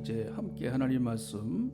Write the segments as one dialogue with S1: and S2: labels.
S1: 이제 함께 하나님 말씀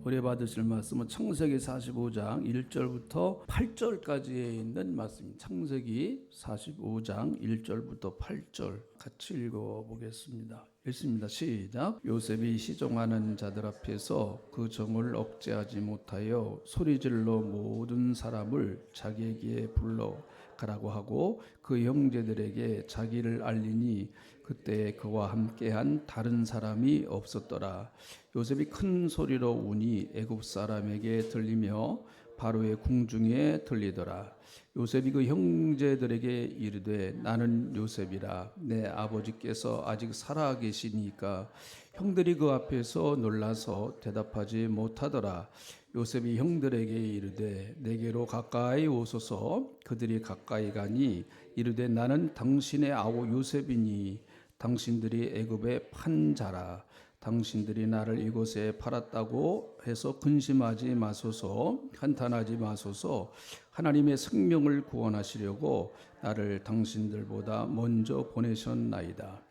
S1: 은혜 받으실 말씀은 창세기 45장 1절부터 8절까지에 있는 말씀입니다. 창세기 45장 1절부터 8절 같이 읽어보겠습니다. 읽습니다. 시작. 요셉이 시종하는 자들 앞에서 그 정을 억제하지 못하여 소리질러 모든 사람을 자기에게 불러 가라고 하고 그 형제들에게 자기를 알리니 그때 그와 함께한 다른 사람이 없었더라. 요셉이 큰 소리로 우니 애굽 사람에게 들리며 바로의 궁중에 들리더라. 요셉이 그 형제들에게 이르되 나는 요셉이라. 내 아버지께서 아직 살아 계시니까. 형들이 그 앞에서 놀라서 대답하지 못하더라. 요셉이 형들에게 이르되 내게로 가까이 오소서. 그들이 가까이 가니 이르되 나는 당신의 아우 요셉이니 당신들이 애굽에 판 자라. 당신들이 나를 이곳에 팔았다고 해서 근심하지 마소서. 한탄하지 마소서. 하나님의 생명을 구원하시려고 나를 당신들보다 먼저 보내셨나이다.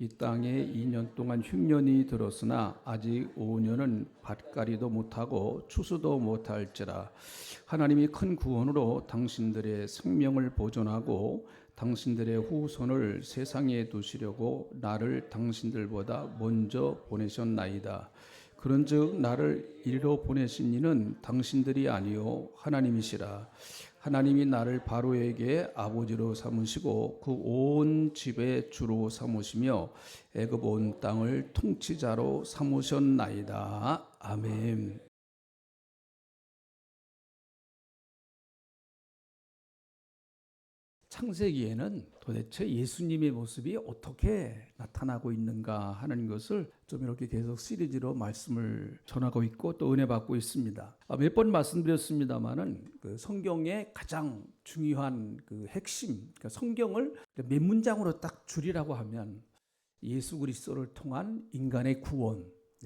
S1: 이 땅에 2년 동안 흉년이 들었으나 아직 5년은 밭갈이도 못하고 추수도 못할지라. 하나님이 큰 구원으로 당신들의 생명을 보존하고 당신들의 후손을 세상에 두시려고 나를 당신들보다 먼저 보내셨나이다. 그런즉 나를 이리로 보내신 이는 당신들이 아니요 하나님이시라. 하나님이 나를 바로에게 아버지로 삼으시고 그 온 집의 주로 삼으시며 애굽 온 땅을 통치자로 삼으셨나이다. 아멘. 창세기에는 도대체 예수님의 모습이 어떻게 나타나고 있는가 하는 것을 좀 이렇게 계속 시리즈로 말씀을 전하고 있고 또 은혜 받고 있습니다. 몇 번 말씀드렸습니다만은 그 성경의 가장 중요한 그 핵심, 그러니까 성경을 몇 문장으로 딱 줄이라고 하면 예수 그리스도를 통한 인간의 구원,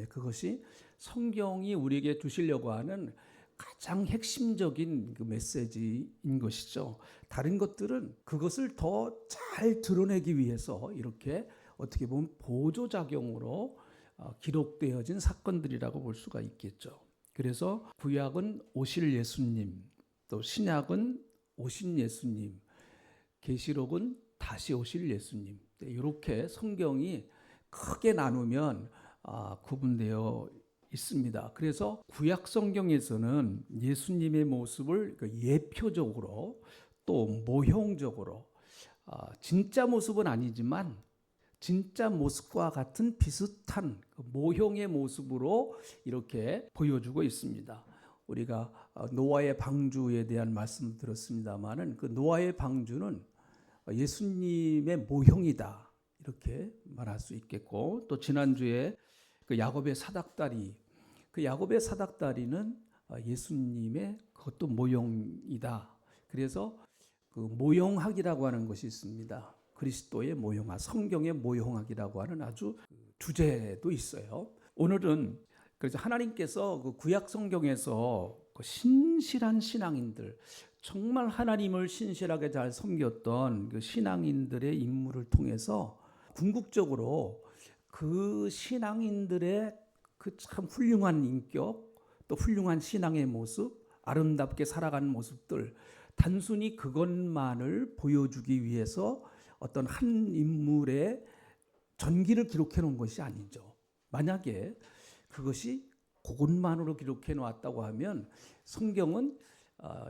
S1: 그것이 성경이 우리에게 주시려고 하는 가장 핵심적인 그 메시지인 것이죠. 다른 것들은 그것을 더 잘 드러내기 위해서 이렇게 어떻게 보면 보조작용으로 기록되어진 사건들이라고 볼 수가 있겠죠. 그래서 구약은 오실 예수님, 또 신약은 오신 예수님, 계시록은 다시 오실 예수님, 이렇게 성경이 크게 나누면 구분되어 있습니다. 그래서 구약 성경에서는 예수님의 모습을 예표적으로 또 모형적으로 진짜 모습은 아니지만 진짜 모습과 같은 비슷한 모형의 모습으로 이렇게 보여주고 있습니다. 우리가 노아의 방주에 대한 말씀 들었습니다만은 그 노아의 방주는 예수님의 모형이다 이렇게 말할 수 있겠고, 또 지난주에 그 야곱의 사닥다리, 그 야곱의 사닥다리는 예수님의 그것도 모형이다. 그래서 그 모형학이라고 하는 것이 있습니다. 그리스도의 모형학, 성경의 모형학이라고 하는 아주 주제도 있어요. 오늘은 그래서 하나님께서 그 구약 성경에서 그 신실한 신앙인들, 정말 하나님을 신실하게 잘 섬겼던 그 신앙인들의 인물을 통해서 궁극적으로 그 신앙인들의 그 참 훌륭한 인격, 또 훌륭한 신앙의 모습, 아름답게 살아가는 모습들, 단순히 그것만을 보여주기 위해서 어떤 한 인물의 전기를 기록해 놓은 것이 아니죠. 만약에 그것이 그것만으로 기록해 놓았다고 하면 성경은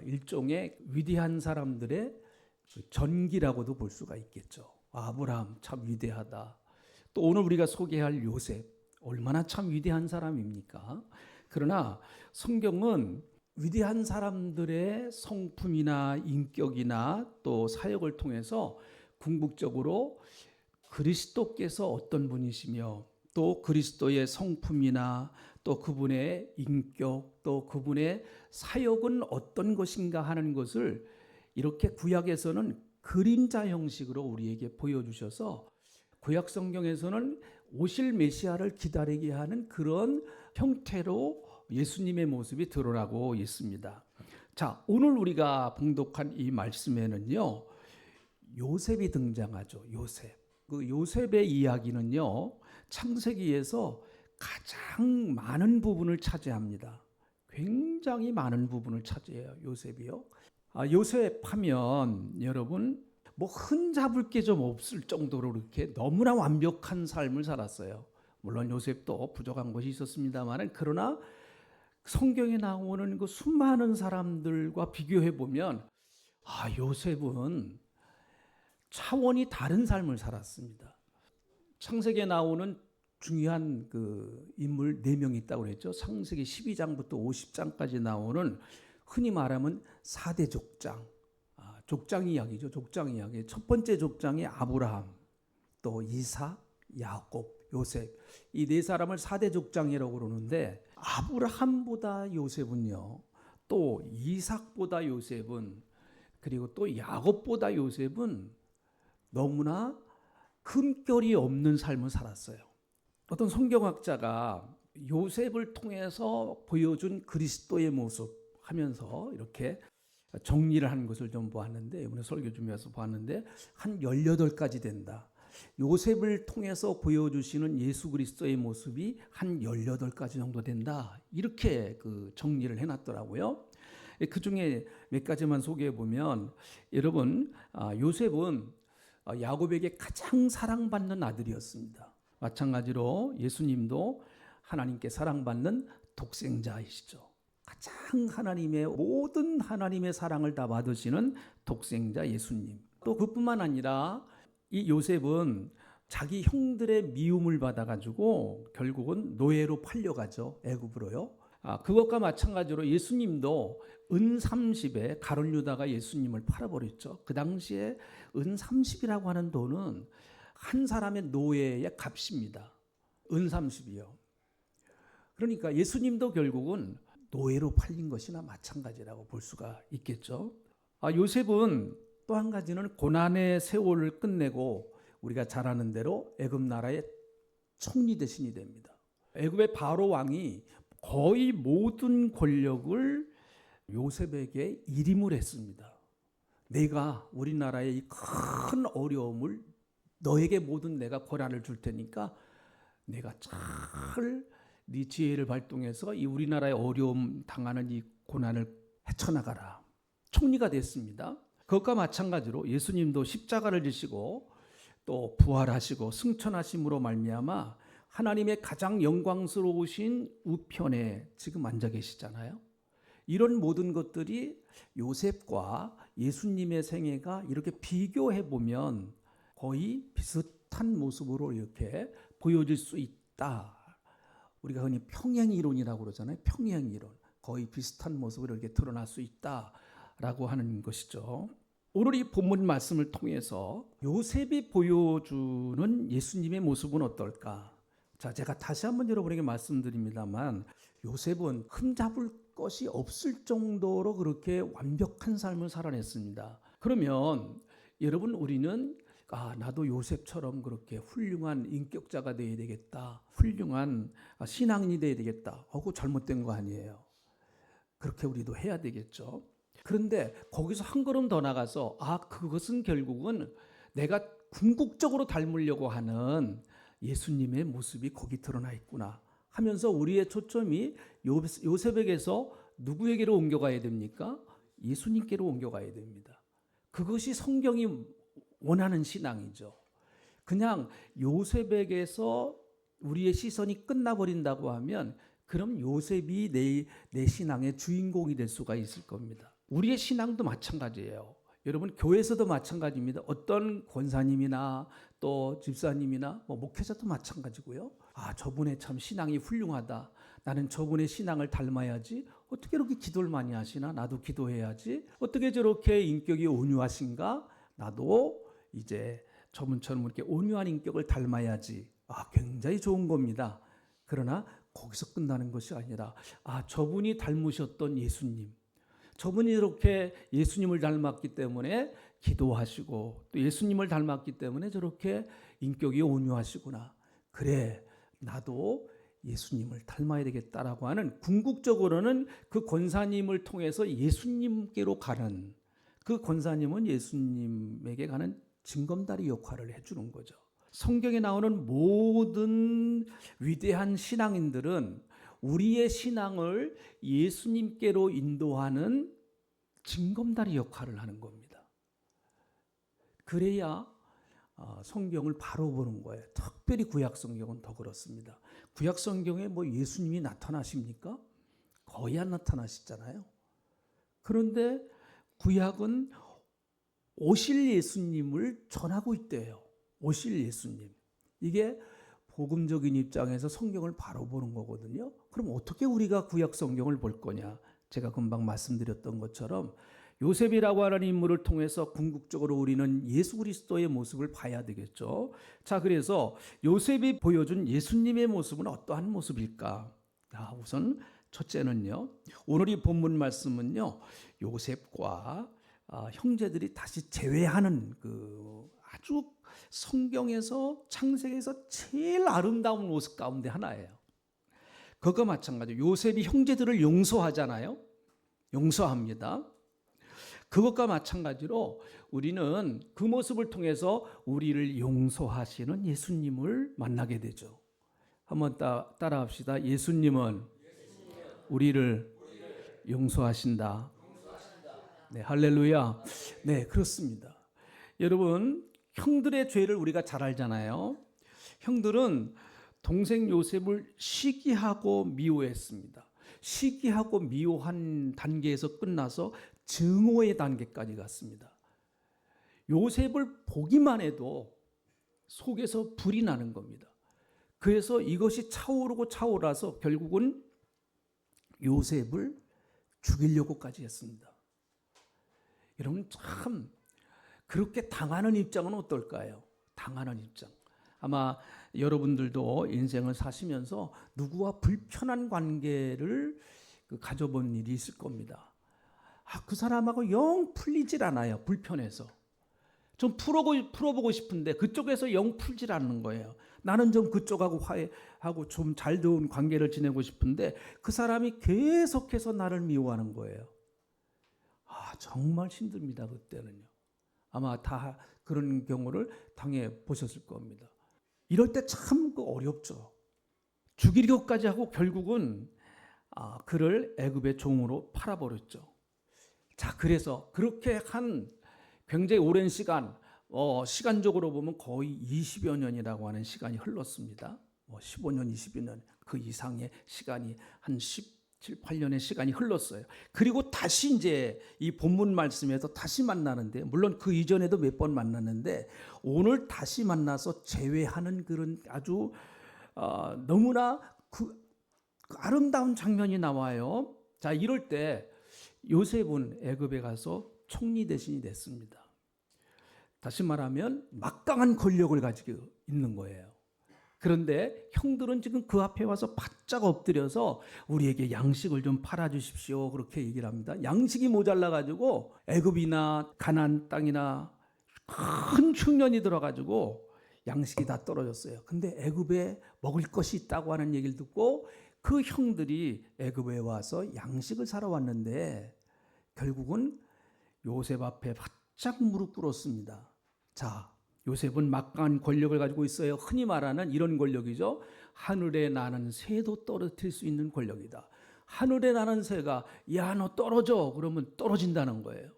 S1: 일종의 위대한 사람들의 전기라고도 볼 수가 있겠죠. 아브라함 참 위대하다. 또 오늘 우리가 소개할 요셉 얼마나 참 위대한 사람입니까? 그러나 성경은 위대한 사람들의 성품이나 인격이나 또 사역을 통해서 궁극적으로 그리스도께서 어떤 분이시며 또 그리스도의 성품이나 또 그분의 인격 또 그분의 사역은 어떤 것인가 하는 것을 이렇게 구약에서는 그림자 형식으로 우리에게 보여주셔서 구약 성경에서는 오실 메시아를 기다리게 하는 그런 형태로 예수님의 모습이 드러나고 있습니다. 자, 오늘 우리가 봉독한 이 말씀에는요, 요셉이 등장하죠. 요셉. 그 요셉의 이야기는요, 창세기에서 가장 많은 부분을 차지합니다. 굉장히 많은 부분을 차지해요. 요셉이요. 요셉 하면 여러분 뭐 흠잡을 게 좀 없을 정도로 이렇게 너무나 완벽한 삶을 살았어요. 물론 요셉도 부족한 것이 있었습니다만, 그러나 성경에 나오는 그 수많은 사람들과 비교해 보면 요셉은 차원이 다른 삶을 살았습니다. 창세기에 나오는 중요한 그 인물 4명이 있다고 그랬죠. 창세기 12장부터 50장까지 나오는 흔히 말하면 4대 족장. 족장 이야기죠. 족장 이야기. 첫 번째 족장이 아브라함, 또 이삭, 야곱, 요셉. 이 4사람을 4대 족장이라고 그러는데, 아브라함보다 요셉은요, 또 이삭보다 요셉은, 그리고 또 야곱보다 요셉은 너무나 흠결이 없는 삶을 살았어요. 어떤 성경학자가 요셉을 통해서 보여준 그리스도의 모습 하면서 이렇게 정리를 한 것을 좀 보았는데, 이번에 설교 준비해서 보았는데 한 18가지 된다. 요셉을 통해서 보여주시는 예수 그리스도의 모습이 한 18가지 정도 된다. 이렇게 그 정리를 해놨더라고요. 그 중에 몇 가지만 소개해 보면, 여러분, 요셉은 야곱에게 가장 사랑받는 아들이었습니다. 마찬가지로 예수님도 하나님께 사랑받는 독생자이시죠. 가장 모든 하나님의 사랑을 다 받으시는 독생자 예수님. 또 그뿐만 아니라 이 요셉은 자기 형들의 미움을 받아가지고 결국은 노예로 팔려가죠. 애굽으로요. 그것과 마찬가지로 예수님도 은 30에 가룟 유다가 예수님을 팔아버렸죠. 그 당시에 은 30이라고 하는 돈은 한 사람의 노예의 값입니다. 은 30이요. 그러니까 예수님도 결국은 노예로 팔린 것이나 마찬가지라고 볼 수가 있겠죠. 요셉은 또 한 가지는 고난의 세월을 끝내고 우리가 잘 아는 대로 애굽 나라의 총리 대신이 됩니다. 애굽의 바로 왕이 거의 모든 권력을 요셉에게 일임을 했습니다. 내가 우리나라의 이 큰 어려움을 너에게 모든 내가 권한을 줄 테니까 내가 잘 네 지혜를 발동해서 이 우리나라의 어려움 당하는 이 고난을 헤쳐나가라. 총리가 됐습니다. 그것과 마찬가지로 예수님도 십자가를 지시고 또 부활하시고 승천하심으로 말미암아 하나님의 가장 영광스러우신 우편에 지금 앉아 계시잖아요. 이런 모든 것들이 요셉과 예수님의 생애가 이렇게 비교해 보면 거의 비슷한 모습으로 이렇게 보여질 수 있다. 우리가 흔히 평행이론이라고 그러잖아요. 평행이론. 거의 비슷한 모습으로 이렇게 드러날 수 있다라고 하는 것이죠. 오늘 이 본문 말씀을 통해서 요셉이 보여주는 예수님의 모습은 어떨까? 자, 제가 다시 한번 여러분에게 말씀드립니다만, 요셉은 흠잡을 것이 없을 정도로 그렇게 완벽한 삶을 살아냈습니다. 그러면 여러분, 우리는 나도 요셉처럼 그렇게 훌륭한 인격자가 되어야 되겠다. 훌륭한 신앙인이 되어야 되겠다. 그거 잘못된 거 아니에요. 그렇게 우리도 해야 되겠죠. 그런데 거기서 한 걸음 더 나가서 그것은 결국은 내가 궁극적으로 닮으려고 하는 예수님의 모습이 거기 드러나 있구나 하면서 우리의 초점이 요셉에게서 누구에게로 옮겨가야 됩니까? 예수님께로 옮겨가야 됩니다. 그것이 성경이 원하는 신앙이죠. 그냥 요셉에게서 우리의 시선이 끝나버린다고 하면 그럼 요셉이 내 신앙의 주인공이 될 수가 있을 겁니다. 우리의 신앙도 마찬가지예요. 여러분, 교회에서도 마찬가지입니다. 어떤 권사님이나 또 집사님이나 목회자도 마찬가지고요. 저분의 참 신앙이 훌륭하다. 나는 저분의 신앙을 닮아야지. 어떻게 이렇게 기도를 많이 하시나? 나도 기도해야지. 어떻게 저렇게 인격이 온유하신가? 나도 이제 저분처럼 이렇게 온유한 인격을 닮아야지. 굉장히 좋은 겁니다. 그러나 거기서 끝나는 것이 아니라 저분이 닮으셨던 예수님, 저분이 이렇게 예수님을 닮았기 때문에 기도하시고 또 예수님을 닮았기 때문에 저렇게 인격이 온유하시구나. 그래, 나도 예수님을 닮아야 되겠다라고 하는, 궁극적으로는 그 권사님을 통해서 예수님께로 가는, 그 권사님은 예수님에게 가는 징검다리 역할을 해주는 거죠. 성경에 나오는 모든 위대한 신앙인들은 우리의 신앙을 예수님께로 인도하는 징검다리 역할을 하는 겁니다. 그래야 성경을 바로 보는 거예요. 특별히 구약 성경은 더 그렇습니다. 구약 성경에 뭐 예수님이 나타나십니까? 거의 안 나타나시잖아요. 그런데 구약은 오실 예수님을 전하고 있대요. 오실 예수님. 이게 복음적인 입장에서 성경을 바로 보는 거거든요. 그럼 어떻게 우리가 구약 성경을 볼 거냐? 제가 금방 말씀드렸던 것처럼 요셉이라고 하는 인물을 통해서 궁극적으로 우리는 예수 그리스도의 모습을 봐야 되겠죠. 자, 그래서 요셉이 보여준 예수님의 모습은 어떠한 모습일까? 우선 첫째는요. 오늘 이 본문 말씀은요. 요셉과 형제들이 다시 재회하는 그 아주 성경에서 창세기에서 제일 아름다운 모습 가운데 하나예요. 그것과 마찬가지로 요셉이 형제들을 용서하잖아요. 용서합니다. 그것과 마찬가지로 우리는 그 모습을 통해서 우리를 용서하시는 예수님을 만나게 되죠. 한번 따라합시다. 예수님은 우리를 용서하신다. 네, 할렐루야. 네, 그렇습니다. 여러분, 형들의 죄를 우리가 잘 알잖아요. 형들은 동생 요셉을 시기하고 미워했습니다. 시기하고 미워한 단계에서 끝나서 증오의 단계까지 갔습니다. 요셉을 보기만 해도 속에서 불이 나는 겁니다. 그래서 이것이 차오르고 차오라서 결국은 요셉을 죽이려고까지 했습니다. 여러분, 참 그렇게 당하는 입장은 어떨까요? 당하는 입장. 아마 여러분들도 인생을 사시면서 누구와 불편한 관계를 가져본 일이 있을 겁니다. 그 사람하고 영 풀리질 않아요. 불편해서. 좀 풀어보고 싶은데 그쪽에서 영 풀질 않는 거예요. 나는 좀 그쪽하고 화해하고 좀 잘 되는 관계를 지내고 싶은데 그 사람이 계속해서 나를 미워하는 거예요. 정말 힘듭니다. 그때는요. 아마 다 그런 경우를 당해 보셨을 겁니다. 이럴 때 참 어렵죠. 죽이려고까지 하고 결국은 그를 애굽의 종으로 팔아버렸죠. 자, 그래서 그렇게 한 굉장히 오랜 시간, 시간적으로 보면 거의 20여 년이라고 하는 시간이 흘렀습니다. 15년, 20여 년 그 이상의 시간이 한 17, 8년의 시간이 흘렀어요. 그리고 다시 이제 이 본문 말씀에서 다시 만나는데, 물론 그 이전에도 몇 번 만났는데 오늘 다시 만나서 재회하는 그런 아주 너무나 그 아름다운 장면이 나와요. 자, 이럴 때 요셉은 애굽에 가서 총리 대신이 됐습니다. 다시 말하면 막강한 권력을 가지고 있는 거예요. 그런데 형들은 지금 그 앞에 와서 바짝 엎드려서 우리에게 양식을 좀 팔아주십시오 그렇게 얘기를 합니다. 양식이 모자라 가지고 애굽이나 가나안 땅이나 큰 흉년이 들어가지고 양식이 다 떨어졌어요. 근데 애굽에 먹을 것이 있다고 하는 얘기를 듣고 그 형들이 애굽에 와서 양식을 사러 왔는데 결국은 요셉 앞에 바짝 무릎 꿇었습니다. 자, 요셉은 막강한 권력을 가지고 있어요. 흔히 말하는 이런 권력이죠. 하늘에 나는 새도 떨어뜨릴 수 있는 권력이다. 하늘에 나는 새가 야, 너 떨어져 그러면 떨어진다는 거예요.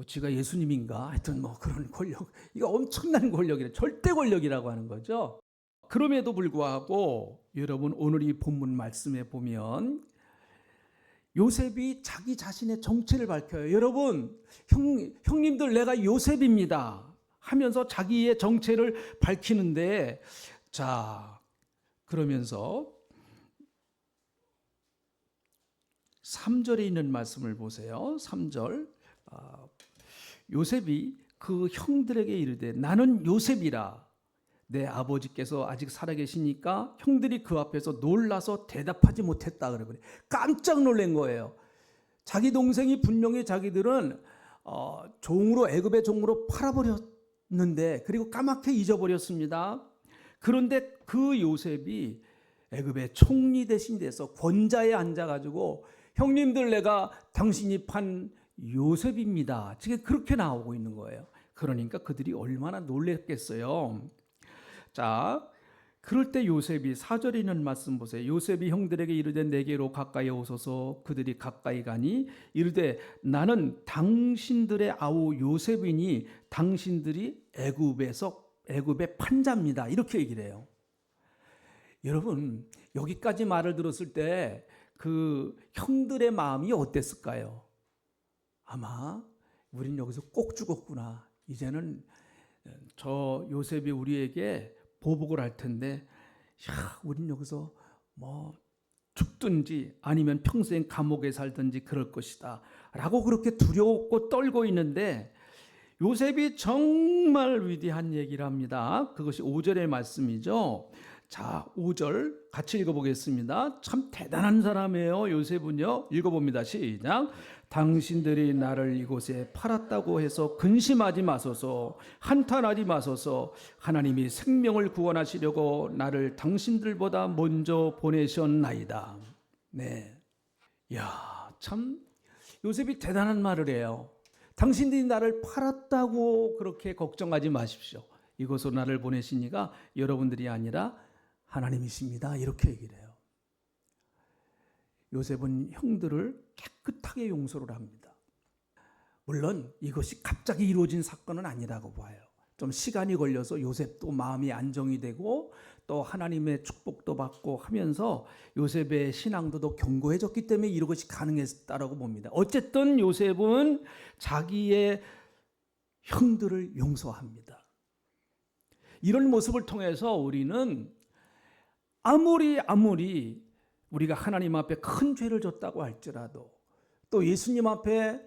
S1: 지가 예수님인가? 하여튼 그런 권력, 이거 엄청난 권력이래. 절대 권력이라고 하는 거죠. 그럼에도 불구하고 여러분 오늘 이 본문 말씀에 보면 요셉이 자기 자신의 정체를 밝혀요. 여러분, 형님들 내가 요셉입니다 하면서 자기의 정체를 밝히는데, 자, 그러면서 3절에 있는 말씀을 보세요. 3절. 요셉이 그 형들에게 이르되 나는 요셉이라. 내 아버지께서 아직 살아계시니까 형들이 그 앞에서 놀라서 대답하지 못했다 그래. 깜짝 놀란 거예요. 자기 동생이 분명히 자기들은 종으로, 애굽의 종으로 팔아버렸는데, 그리고 까맣게 잊어버렸습니다. 그런데 그 요셉이 애굽의 총리 대신 돼서 권자에 앉아가지고 형님들 내가 당신이 판 요셉입니다. 지금 그렇게 나오고 있는 거예요. 그러니까 그들이 얼마나 놀랬겠어요. 자, 그럴 때 요셉이 4절에 있는 말씀 보세요. 요셉이 형들에게 이르되 내게로 가까이 오소서. 그들이 가까이 가니 이르되 나는 당신들의 아우 요셉이니 당신들이 애굽의 판자입니다. 이렇게 얘기를 해요. 여러분, 여기까지 말을 들었을 때 그 형들의 마음이 어땠을까요? 아마 우린 여기서 꼭 죽었구나. 이제는 저 요셉이 우리에게 보복을 할 텐데, 우린 여기서 뭐 죽든지 아니면 평생 감옥에 살든지 그럴 것이다 라고 그렇게 두려웠고 떨고 있는데, 요셉이 정말 위대한 얘기를 합니다. 그것이 5절의 말씀이죠. 자, 5절 같이 읽어보겠습니다. 참 대단한 사람이에요, 요셉은요. 읽어봅니다. 시작. 당신들이 나를 이곳에 팔았다고 해서 근심하지 마소서, 한탄하지 마소서. 하나님이 생명을 구원하시려고 나를 당신들보다 먼저 보내셨나이다. 네. 야, 참 요셉이 대단한 말을 해요. 당신들이 나를 팔았다고 그렇게 걱정하지 마십시오. 이곳으로 나를 보내시니가 여러분들이 아니라 하나님이십니다. 이렇게 얘기를 해요. 요셉은 형들을 깨끗하게 용서를 합니다. 물론 이것이 갑자기 이루어진 사건은 아니라고 봐요. 좀 시간이 걸려서 요셉도 마음이 안정이 되고 또 하나님의 축복도 받고 하면서 요셉의 신앙도 더 견고해졌기 때문에 이런 것이 가능했다라고 봅니다. 어쨌든 요셉은 자기의 형들을 용서합니다. 이런 모습을 통해서 우리는 아무리 우리가 하나님 앞에 큰 죄를 졌다고 할지라도, 또 예수님 앞에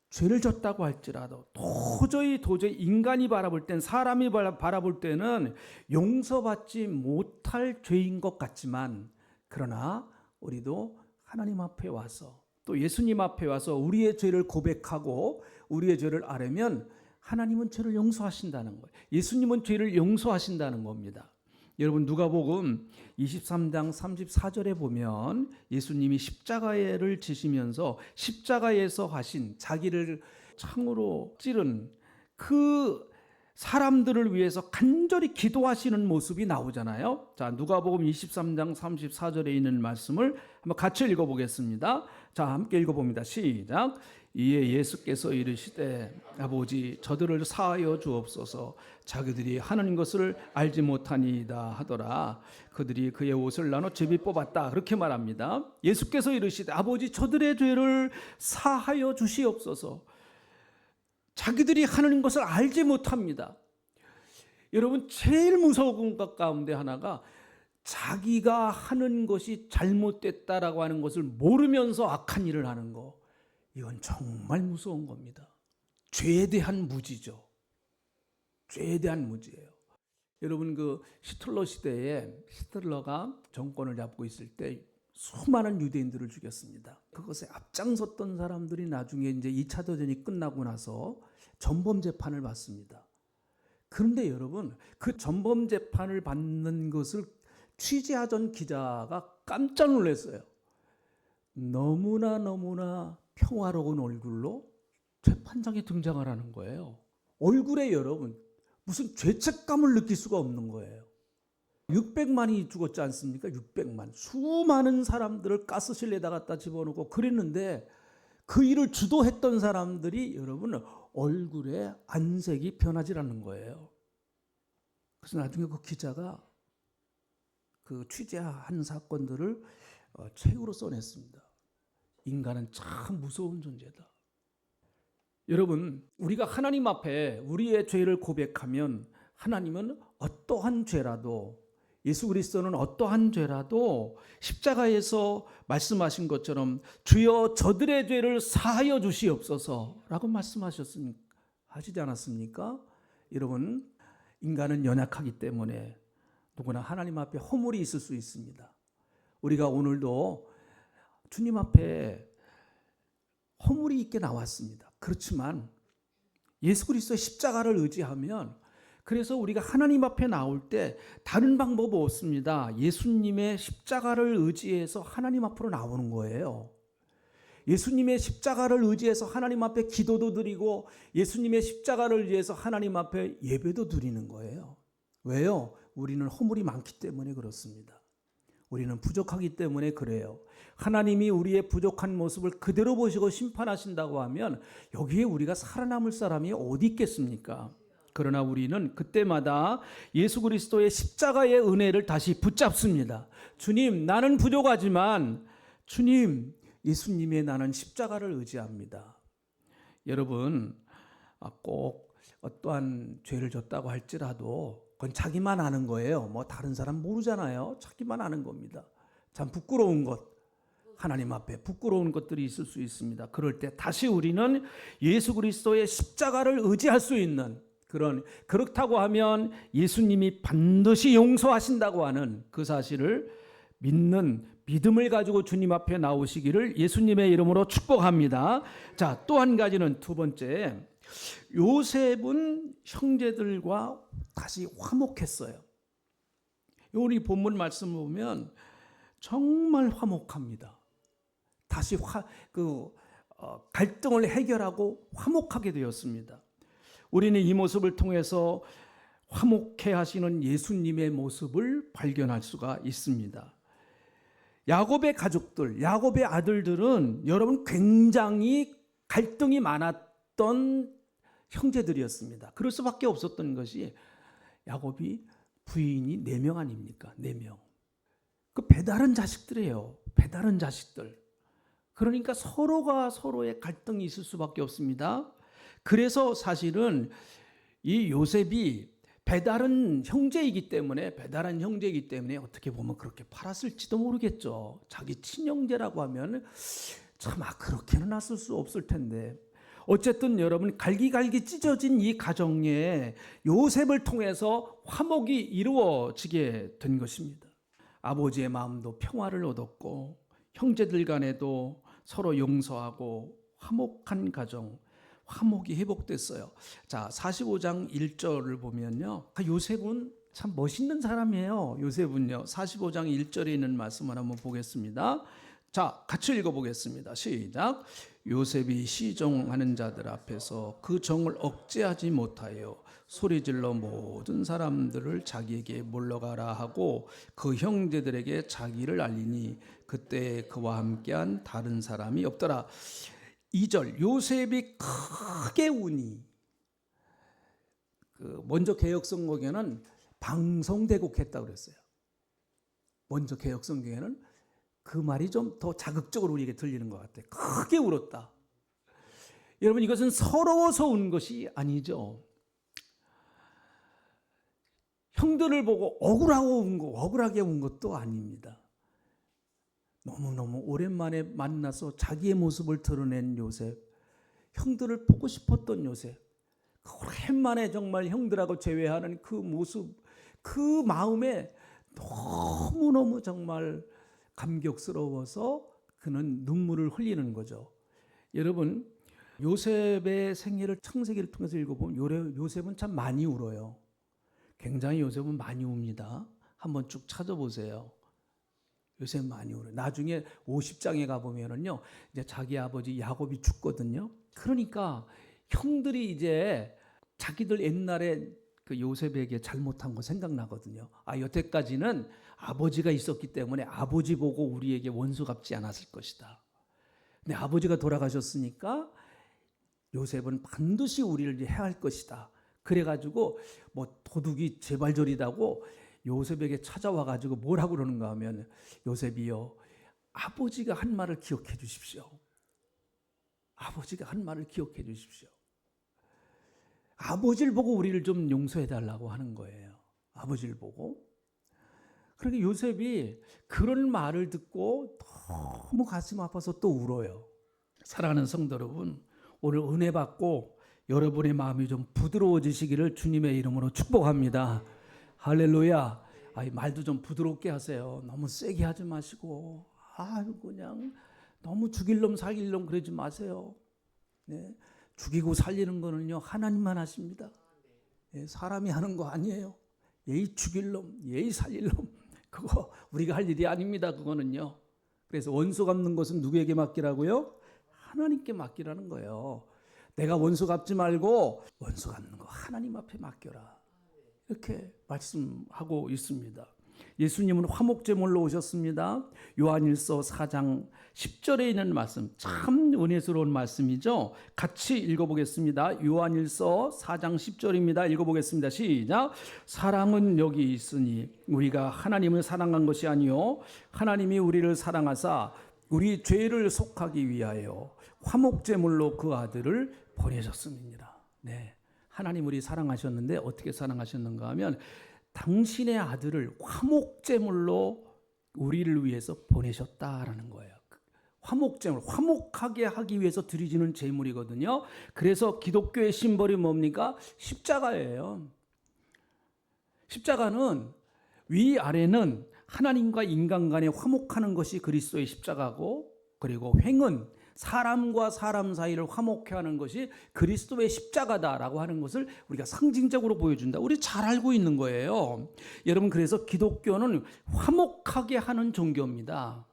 S1: 죄를 졌다고 할지라도 도저히 인간이 바라볼 땐, 사람이 바라볼 때는 용서받지 못할 죄인 것 같지만, 그러나 우리도 하나님 앞에 와서 또 예수님 앞에 와서 우리의 죄를 고백하고 우리의 죄를 아뢰면 하나님은 죄를 용서하신다는 거예요. 예수님은 죄를 용서하신다는 겁니다. 여러분, 누가복음 23장 34절에 보면 예수님이 십자가를 지시면서 십자가에서 하신, 자기를 창으로 찌른 그 사람들을 위해서 간절히 기도하시는 모습이 나오잖아요. 자, 누가복음 23장 34절에 있는 말씀을 한번 같이 읽어보겠습니다. 자, 함께 읽어봅니다. 시작. 이에 예수께서 이르시되 아버지 저들을 사하여 주옵소서. 자기들이 하는 것을 알지 못하니이다 하더라. 그들이 그의 옷을 나눠 제비 뽑았다. 그렇게 말합니다. 예수께서 이르시되 아버지 저들의 죄를 사하여 주시옵소서. 자기들이 하는 것을 알지 못합니다. 여러분, 제일 무서운 것 가운데 하나가 자기가 하는 것이 잘못됐다라고 하는 것을 모르면서 악한 일을 하는 거. 이건 정말 무서운 겁니다. 죄에 대한 무지죠. 죄에 대한 무지예요. 여러분, 그 히틀러 시대에 히틀러가 정권을 잡고 있을 때 수많은 유대인들을 죽였습니다. 그것에 앞장섰던 사람들이 나중에 이제 2차 대전이 끝나고 나서 전범 재판을 받습니다. 그런데 여러분, 그 전범 재판을 받는 것을 취재하던 기자가 깜짝 놀랐어요. 너무나 평화로운 얼굴로 재판장에 등장을 하는 거예요. 얼굴에 여러분 무슨 죄책감을 느낄 수가 없는 거예요. 600만이 죽었지 않습니까? 600만. 수많은 사람들을 가스실에다 갖다 집어넣고 그랬는데, 그 일을 주도했던 사람들이 여러분 얼굴에 안색이 변하지 않는 거예요. 그래서 나중에 그 기자가 그 취재한 사건들을 책으로 써냈습니다. 인간은 참 무서운 존재다. 여러분, 우리가 하나님 앞에 우리의 죄를 고백하면 하나님은 어떠한 죄라도, 예수 그리스도는 어떠한 죄라도 십자가에서 말씀하신 것처럼 주여 저들의 죄를 사하여 주시옵소서라고 하시지 않았습니까? 여러분, 인간은 연약하기 때문에 누구나 하나님 앞에 허물이 있을 수 있습니다. 우리가 오늘도 주님 앞에 허물이 있게 나왔습니다. 그렇지만 예수 그리스도의 십자가를 의지하면, 그래서 우리가 하나님 앞에 나올 때 다른 방법 없습니다. 예수님의 십자가를 의지해서 하나님 앞으로 나오는 거예요. 예수님의 십자가를 의지해서 하나님 앞에 기도도 드리고 예수님의 십자가를 의지해서 하나님 앞에 예배도 드리는 거예요. 왜요? 우리는 허물이 많기 때문에 그렇습니다. 우리는 부족하기 때문에 그래요. 하나님이 우리의 부족한 모습을 그대로 보시고 심판하신다고 하면 여기에 우리가 살아남을 사람이 어디 있겠습니까? 그러나 우리는 그때마다 예수 그리스도의 십자가의 은혜를 다시 붙잡습니다. 주님, 나는 부족하지만 주님, 예수님의 나는 십자가를 의지합니다. 여러분, 꼭 어떠한 죄를 졌다고 할지라도 그건 자기만 아는 거예요. 뭐 다른 사람 모르잖아요. 자기만 아는 겁니다. 참 부끄러운 것, 하나님 앞에 부끄러운 것들이 있을 수 있습니다. 그럴 때 다시 우리는 예수 그리스도의 십자가를 의지할 수 있는 그렇다고 하면 예수님이 반드시 용서하신다고 하는 그 사실을 믿는 믿음을 가지고 주님 앞에 나오시기를 예수님의 이름으로 축복합니다. 자, 또 한 가지는 두 번째, 요셉은 형제들과 다시 화목했어요. 우리 본문 말씀 보면 정말 화목합니다. 다시 갈등을 해결하고 화목하게 되었습니다. 우리는 이 모습을 통해서 화목해 하시는 예수님의 모습을 발견할 수가 있습니다. 야곱의 가족들, 야곱의 아들들은 여러분 굉장히 갈등이 많았던 형제들이었습니다. 그럴 수밖에 없었던 것이 야곱이 부인이 4명 아닙니까? 4명. 그 배다른 자식들이에요. 배다른 자식들. 그러니까 서로가 서로의 갈등이 있을 수밖에 없습니다. 그래서 사실은 이 요셉이 배다른 형제이기 때문에 어떻게 보면 그렇게 팔았을지도 모르겠죠. 자기 친형제라고 하면 참 그렇게는 놨을 수 없을 텐데 어쨌든 여러분 갈기갈기 찢어진 이 가정에 요셉을 통해서 화목이 이루어지게 된 것입니다. 아버지의 마음도 평화를 얻었고 형제들 간에도 서로 용서하고 화목한 가정, 화목이 회복됐어요. 자, 45장 1절을 보면요. 요셉은 참 멋있는 사람이에요. 요셉은요. 45장 1절에 있는 말씀을 한번 보겠습니다. 자, 같이 읽어보겠습니다. 시작. 요셉이 시종하는 자들 앞에서 그 정을 억제하지 못하여 소리질러 모든 사람들을 자기에게 물러가라 하고 그 형제들에게 자기를 알리니 그때 그와 함께한 다른 사람이 없더라. 2절 요셉이 크게 우니 먼저 개혁성경에는 방송대곡했다고 그랬어요. 먼저 개혁성경에는 그 말이 좀 더 자극적으로 우리에게 들리는 것 같아요. 크게 울었다. 여러분 이것은 서러워서 운 것이 아니죠. 형들을 보고 억울하게 운 것도 아닙니다. 너무너무 오랜만에 만나서 자기의 모습을 드러낸 요셉, 형들을 보고 싶었던 요셉, 오랜만에 정말 형들하고 재회하는 그 모습, 그 마음에 너무너무 정말 감격스러워서 그는 눈물을 흘리는 거죠. 여러분 요셉의 생애를 창세기를 통해서 읽어보면 요셉은 참 많이 울어요. 굉장히 요셉은 많이 웁니다. 한번 쭉 찾아보세요. 요셉 많이 울어요. 나중에 50장에 가보면은요, 이제 자기 아버지 야곱이 죽거든요. 그러니까 형들이 이제 자기들 옛날에 그 요셉에게 잘못한 거 생각나거든요. 여태까지는 아버지가 있었기 때문에 아버지 보고 우리에게 원수 갚지 않았을 것이다. 근데 아버지가 돌아가셨으니까 요셉은 반드시 우리를 해할 것이다. 그래가지고 뭐 도둑이 제발저리다고 요셉에게 찾아와 가지고 뭐라고 그러는가 하면 요셉이요 아버지가 한 말을 기억해 주십시오. 아버지가 한 말을 기억해 주십시오. 아버지를 보고 우리를 좀 용서해 달라고 하는 거예요. 아버지를 보고. 그러니까 요셉이 그런 말을 듣고 너무 가슴 아파서 또 울어요. 사랑하는 성도 여러분, 오늘 은혜 받고 여러분의 마음이 좀 부드러워지시기를 주님의 이름으로 축복합니다. 할렐루야. 말도 좀 부드럽게 하세요. 너무 세게 하지 마시고 그냥 너무 죽일 놈 살릴 놈 그러지 마세요. 네. 죽이고 살리는 거는요 하나님만 하십니다. 네. 사람이 하는 거 아니에요. 예의 죽일 놈, 예의 살릴 놈 그거 우리가 할 일이 아닙니다. 그거는요. 그래서 원수 갚는 것은 누구에게 맡기라고요? 하나님께 맡기라는 거예요. 내가 원수 갚지 말고 원수 갚는 거 하나님 앞에 맡겨라. 이렇게 말씀하고 있습니다. 예수님은 화목제물로 오셨습니다. 요한일서 4장 10절에 있는 말씀, 참 은혜스러운 말씀이죠. 같이 읽어보겠습니다. 요한일서 4장 10절입니다. 읽어보겠습니다. 시작. 사랑은 여기 있으니 우리가 하나님을 사랑한 것이 아니요 하나님이 우리를 사랑하사 우리 죄를 속하기 위하여 화목제물로 그 아들을 보내셨습니다. 네, 하나님 우리 사랑하셨는데 어떻게 사랑하셨는가 하면 당신의 아들을 화목제물로 우리를 위해서 보내셨다라는 거예요. 화목제물, 화목하게 하기 위해서 드리지는 제물이거든요. 그래서 기독교의 심벌이 뭡니까? 십자가예요. 십자가는 위아래는 하나님과 인간 간에 화목하는 것이 그리스도의 십자가고, 그리고 횡은 사람과 사람 사이를 화목케 하는 것이 그리스도의 십자가다라고 하는 것을 우리가 상징적으로 보여준다. 우리 잘 알고 있는 거예요. 여러분, 그래서 기독교는 화목하게 하는 종교입니다.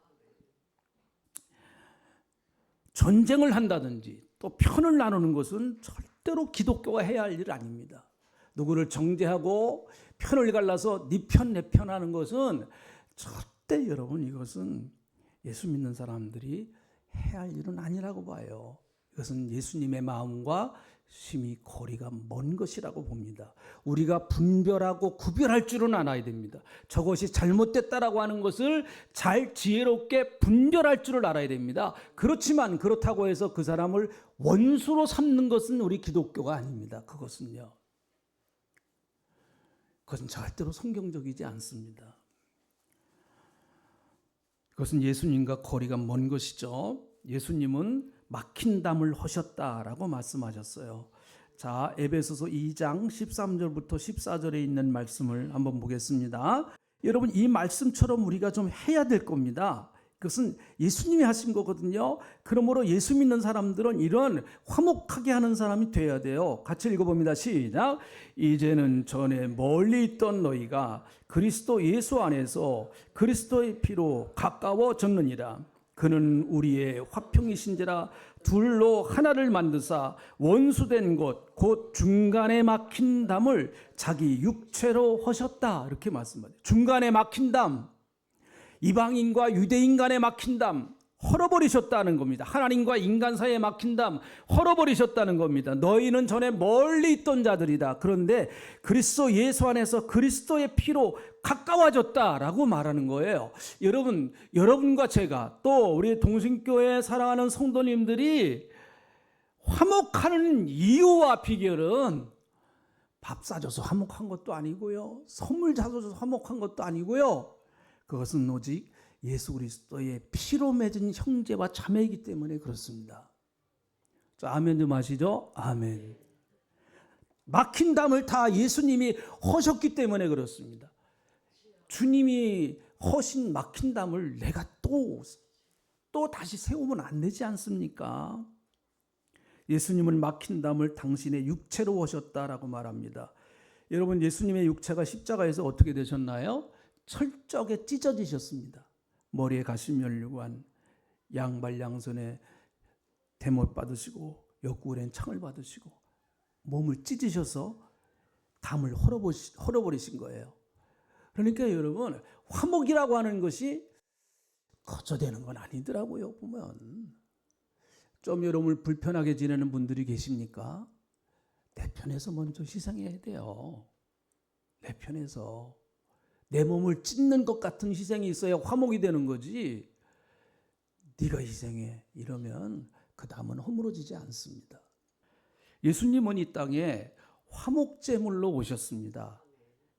S1: 전쟁을 한다든지 또 편을 나누는 것은 절대로 기독교가 해야 할 일 아닙니다. 누구를 정죄하고 편을 갈라서 네 편 내 편 하는 것은 절대, 여러분, 이것은 예수 믿는 사람들이 해야 할 일은 아니라고 봐요. 이것은 예수님의 마음과 심히 거리가 먼 것이라고 봅니다. 우리가 분별하고 구별할 줄은 알아야 됩니다. 저것이 잘못됐다라고 하는 것을 잘 지혜롭게 분별할 줄을 알아야 됩니다. 그렇지만 그렇다고 해서 그 사람을 원수로 삼는 것은 우리 기독교가 아닙니다. 그것은 절대로 성경적이지 않습니다. 그것은 예수님과 거리가 먼 것이죠. 예수님은 막힌 담을 허셨다라고 말씀하셨어요. 자, 에베소서 2장 13절부터 14절에 있는 말씀을 한번 보겠습니다. 여러분, 이 말씀처럼 우리가 좀 해야 될 겁니다. 그것은 예수님이 하신 거거든요. 그러므로 예수 믿는 사람들은 이런 화목하게 하는 사람이 돼야 돼요. 같이 읽어봅니다. 시작. 이제는 전에 멀리 있던 너희가 그리스도 예수 안에서 그리스도의 피로 가까워졌느니라. 그는 우리의 화평이신지라 둘로 하나를 만드사 원수된 것 곧 중간에 막힌 담을 자기 육체로 허셨다. 이렇게 말씀하죠. 중간에 막힌 담, 이방인과 유대인 간에 막힌 담 헐어버리셨다는 겁니다. 하나님과 인간 사이에 막힌 담 헐어버리셨다는 겁니다. 너희는 전에 멀리 있던 자들이다. 그런데 그리스도 예수 안에서 그리스도의 피로 가까워졌다라고 말하는 거예요. 여러분과 제가 또 우리 동신교회 사랑하는 성도님들이 화목하는 이유와 비결은 밥 사줘서 화목한 것도 아니고요. 선물 사줘서 화목한 것도 아니고요. 그것은 오직 예수 그리스도의 피로 맺은 형제와 자매이기 때문에 그렇습니다. 자, 아멘 좀 하시죠? 아멘. 막힌 담을 다 예수님이 허셨기 때문에 그렇습니다. 주님이 허신 막힌 담을 내가 또 다시 세우면 안 되지 않습니까? 예수님은 막힌 담을 당신의 육체로 허셨다라고 말합니다. 여러분, 예수님의 육체가 십자가에서 어떻게 되셨나요? 철저하게 찢어지셨습니다. 머리에 가시면류관, 양발 양손에 대못 받으시고 옆구리엔 창을 받으시고 몸을 찢으셔서 담을 헐어버리신 거예요. 그러니까 여러분, 화목이라고 하는 것이 거저되는 건 아니더라고요. 보면 좀 여러분을 불편하게 지내는 분들이 계십니까? 내 편에서 먼저 희생해야 돼요. 내 편에서 내 몸을 찢는 것 같은 희생이 있어야 화목이 되는 거지. 네가 희생해 이러면 그 담은 허물어지지 않습니다. 예수님은 이 땅에 화목제물로 오셨습니다.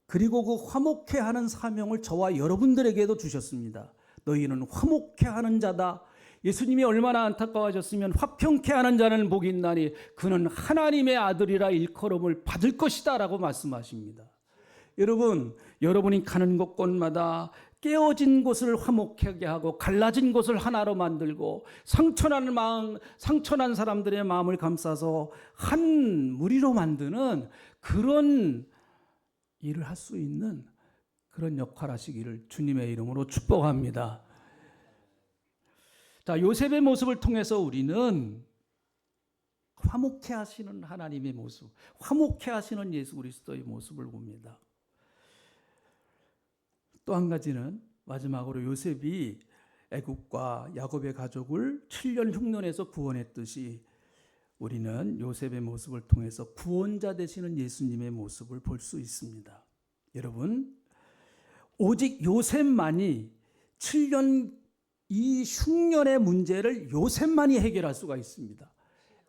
S1: 그리고 그 화목케 하는 사명을 저와 여러분들에게도 주셨습니다. 너희는 화목케 하는 자다. 예수님이 얼마나 안타까워하셨으면 화평케 하는 자는 복이 있나니 그는 하나님의 아들이라 일컬음을 받을 것이다 라고 말씀하십니다. 여러분이 가는 곳곳마다 깨어진 곳을 화목하게 하고 갈라진 곳을 하나로 만들고 상처난 사람들의 마음을 감싸서 한 무리로 만드는 그런 일을 할 수 있는 그런 역할 하시기를 주님의 이름으로 축복합니다. 자, 요셉의 모습을 통해서 우리는 화목케 하시는 하나님의 모습, 화목케 하시는 예수 그리스도의 모습을 봅니다. 또 한 가지는 마지막으로 요셉이 애굽과 야곱의 가족을 7년 흉년에서 구원했듯이 우리는 요셉의 모습을 통해서 구원자 되시는 예수님의 모습을 볼 수 있습니다. 여러분, 오직 요셉만이 7년 이 흉년의 문제를 요셉만이 해결할 수가 있습니다.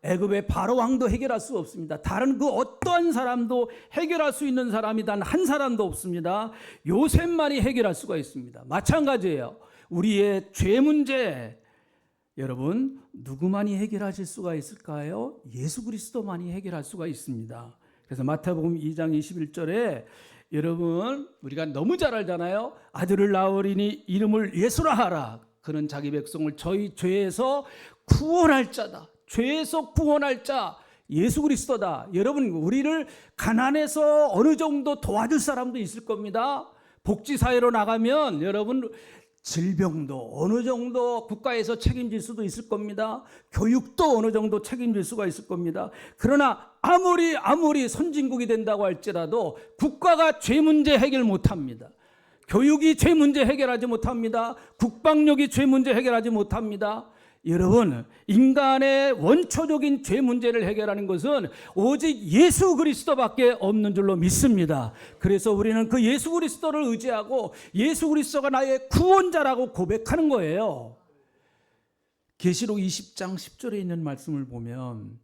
S1: 애굽의 바로 왕도 해결할 수 없습니다. 다른 그 어떠한 사람도 해결할 수 있는 사람이 단 한 사람도 없습니다. 요셉만이 해결할 수가 있습니다. 마찬가지예요. 우리의 죄 문제, 여러분 누구만이 해결하실 수가 있을까요? 예수 그리스도만이 해결할 수가 있습니다. 그래서 마태복음 2장 21절에 여러분 우리가 너무 잘 알잖아요. 아들을 낳으리니 이름을 예수라 하라. 그는 자기 백성을 저희 죄에서 구원할 자다. 죄에서 구원할 자 예수 그리스도다. 여러분 우리를 가난해서 어느 정도 도와줄 사람도 있을 겁니다. 복지사회로 나가면 여러분 질병도 어느 정도 국가에서 책임질 수도 있을 겁니다. 교육도 어느 정도 책임질 수가 있을 겁니다. 그러나 아무리 선진국이 된다고 할지라도 국가가 죄 문제 해결 못합니다. 교육이 죄 문제 해결하지 못합니다. 국방력이 죄 문제 해결하지 못합니다. 여러분 인간의 원초적인 죄 문제를 해결하는 것은 오직 예수 그리스도밖에 없는 줄로 믿습니다. 그래서 우리는 그 예수 그리스도를 의지하고 예수 그리스도가 나의 구원자라고 고백하는 거예요. 계시록 20장 10절에 있는 말씀을 보면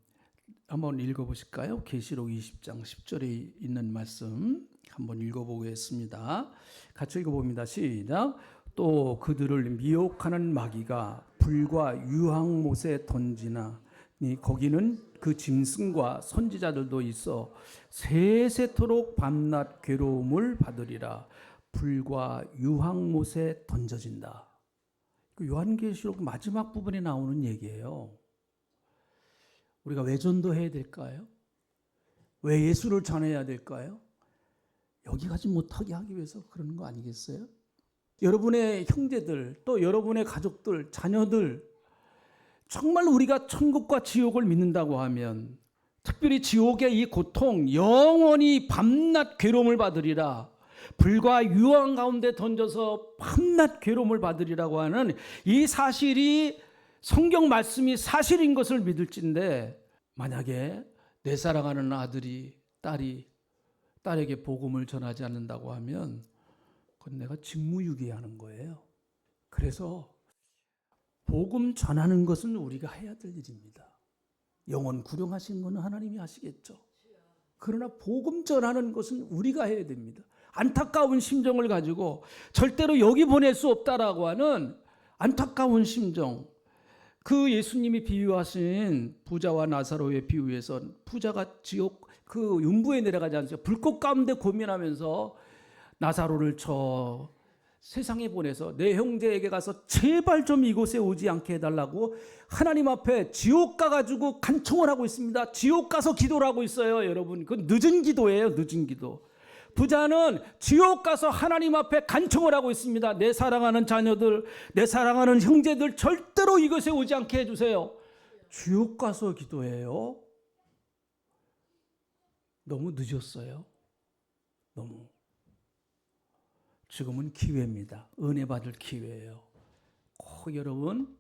S1: 한번 읽어보실까요? 계시록 20장 10절에 있는 말씀 한번 읽어보겠습니다. 같이 읽어봅니다. 시작. 또 그들을 미혹하는 마귀가 불과 유황못에 던지나니 거기는 그 짐승과 선지자들도 있어 세세토록 밤낮 괴로움을 받으리라. 불과 유황못에 던져진다. 요한계시록 마지막 부분에 나오는 얘기예요. 우리가 왜 전도해야 될까요? 왜 예수를 전해야 될까요? 여기 가지 못하게 하기 위해서 그러는 거 아니겠어요? 여러분의 형제들, 또 여러분의 가족들, 자녀들, 정말 우리가 천국과 지옥을 믿는다고 하면 특별히 지옥의 이 고통, 영원히 밤낮 괴로움을 받으리라. 불과 유황 가운데 던져서 밤낮 괴로움을 받으리라고 하는 이 사실이 성경 말씀이 사실인 것을 믿을진데, 만약에 내 사랑하는 아들이 딸에게 복음을 전하지 않는다고 하면 그건 내가 직무유기하는 거예요. 그래서 복음 전하는 것은 우리가 해야 될 일입니다. 영원 구령하신 것은 하나님이 하시겠죠. 그러나 복음 전하는 것은 우리가 해야 됩니다. 안타까운 심정을 가지고 절대로 여기 보낼 수 없다라고 하는 안타까운 심정, 그 예수님이 비유하신 부자와 나사로의 비유에서 부자가 지옥 그 윤부에 내려가지 않습니까? 불꽃 가운데 고민하면서 나사로를 저 세상에 보내서 내 형제에게 가서 제발 좀 이곳에 오지 않게 해달라고 하나님 앞에 지옥 가가지고 간청을 하고 있습니다. 지옥 가서 기도를 하고 있어요. 여러분, 그건 늦은 기도예요. 늦은 기도. 부자는 지옥 가서 하나님 앞에 간청을 하고 있습니다. 내 사랑하는 자녀들, 내 사랑하는 형제들 절대로 이곳에 오지 않게 해주세요. 지옥 가서 기도해요. 너무 늦었어요. 너무. 지금은 기회입니다. 은혜 받을 기회예요. 꼭 여러분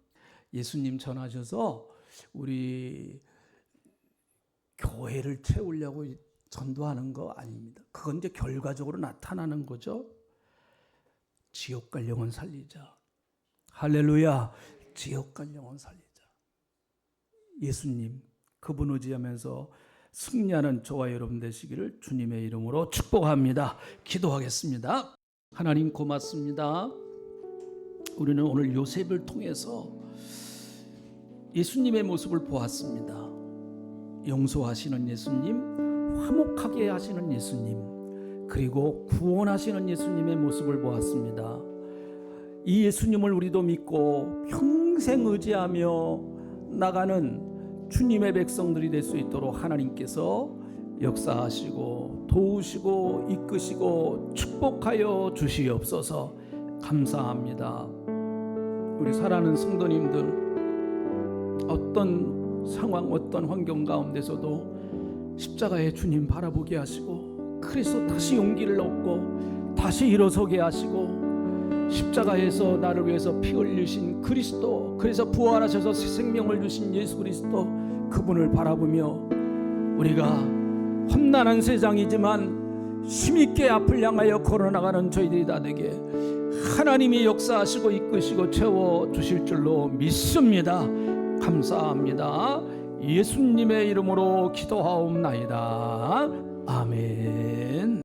S1: 예수님 전하셔서 우리 교회를 채우려고 전도하는 거 아닙니다. 그건 이제 결과적으로 나타나는 거죠. 지옥 갈 영혼 살리자. 할렐루야. 지옥 갈 영혼 살리자. 예수님 그분 의지하면서 승리하는 저와 여러분 되시기를 주님의 이름으로 축복합니다. 기도하겠습니다. 하나님 고맙습니다. 우리는 오늘 요셉을 통해서 예수님의 모습을 보았습니다. 용서하시는 예수님, 화목하게 하시는 예수님, 그리고 구원하시는 예수님의 모습을 보았습니다. 이 예수님을 우리도 믿고 평생 의지하며 나가는 주님의 백성들이 될 수 있도록 하나님께서 역사하시고 도우시고 이끄시고 축복하여 주시옵소서. 감사합니다. 우리 사랑하는 성도님들, 어떤 상황 어떤 환경 가운데서도 십자가의 주님 바라보게 하시고 그래서 다시 용기를 얻고 다시 일어서게 하시고 십자가에서 나를 위해서 피 흘리신 그리스도, 그래서 부활하셔서 새 생명을 주신 예수 그리스도, 그분을 바라보며 우리가 험난한 세상이지만 힘있게 앞을 향하여 걸어나가는 저희들이 다 되게 하나님이 역사하시고 이끄시고 채워주실 줄로 믿습니다. 감사합니다. 예수님의 이름으로 기도하옵나이다. 아멘.